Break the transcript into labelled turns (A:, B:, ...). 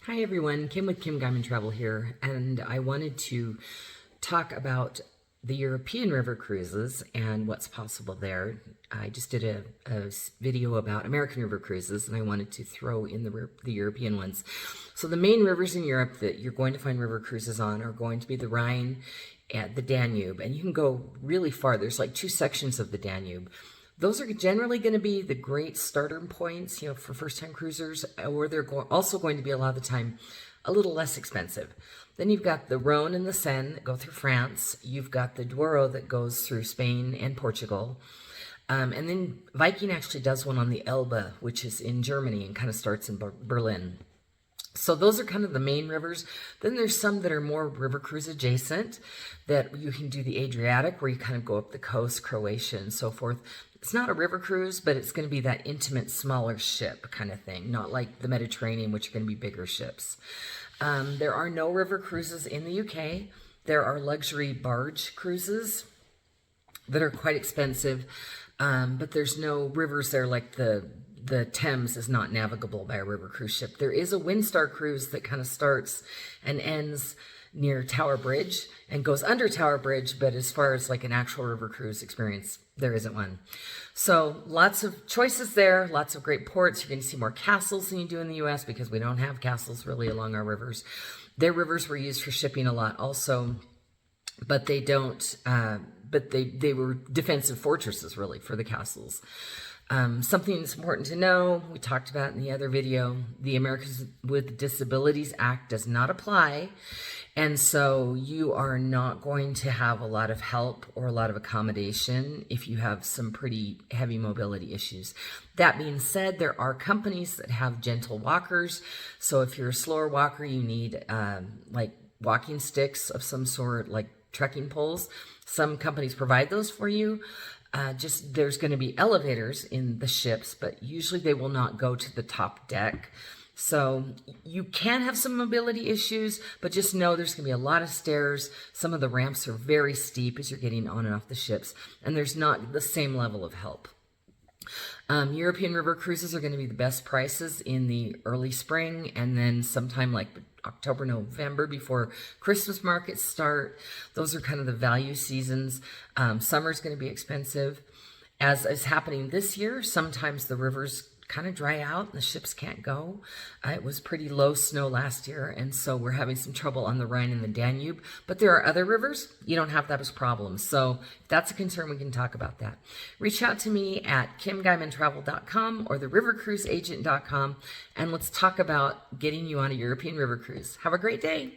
A: Hi everyone, Kim with Kim Guyman Travel here, and I wanted to talk about the European river cruises and what's possible there. I just did a video about American river cruises, and I wanted to throw in the European ones. So the main rivers in Europe that you're going to find river cruises on are going to be the Rhine and the Danube, and you can go really far. There's like two sections of the Danube. Those are generally going to be the great starter points, for first-time cruisers, or they're also going to be a lot of the time a little less expensive. Then you've got the Rhone and the Seine that go through France. You've got the Douro that goes through Spain and Portugal. And then Viking actually does one on the Elbe, which is in Germany and kind of starts in Berlin. So those are kind of the main rivers. Then there's some that are more river cruise adjacent that you can do the Adriatic, where you kind of go up the coast, Croatia and so forth. It's not a river cruise, but it's going to be that intimate, smaller ship kind of thing, not like the Mediterranean, which are going to be bigger ships. There are no river cruises in the UK. There are luxury barge cruises that are quite expensive, but there's no rivers there like the Thames is not navigable by a river cruise ship. There is a Windstar cruise that kind of starts and ends near Tower Bridge and goes under Tower Bridge, but as far as like an actual river cruise experience, there isn't one. So lots of choices there, lots of great ports. You're going to see more castles than you do in the US because we don't have castles really along our rivers. Their rivers were used for shipping a lot also, but they don't, they were defensive fortresses really for the castles. Something that's important to know, we talked about in the other video, the Americans with Disabilities Act does not apply. And so you are not going to have a lot of help or a lot of accommodation if you have some pretty heavy mobility issues. That being said, there are companies that have gentle walkers. So if you're a slower walker, you need like walking sticks of some sort, like trekking poles. Some companies provide those for you. There's going to be elevators in the ships, but usually they will not go to the top deck. So you can have some mobility issues, but just know there's going to be a lot of stairs. Some of the ramps are very steep as you're getting on and off the ships, and there's not the same level of help. European river cruises are going to be the best prices in the early spring, and then sometime like October, November, before Christmas markets start. Those are kind of the value seasons. Summer's going to be expensive. As is happening this year, sometimes the rivers kind of dry out and the ships can't go. It was pretty low snow last year, and so we're having some trouble on the Rhine and the Danube. But there are other rivers. You don't have that as problems. So if that's a concern, we can talk about that. Reach out to me at kimguymantravel.com or therivercruiseagent.com, and let's talk about getting you on a European river cruise. Have a great day.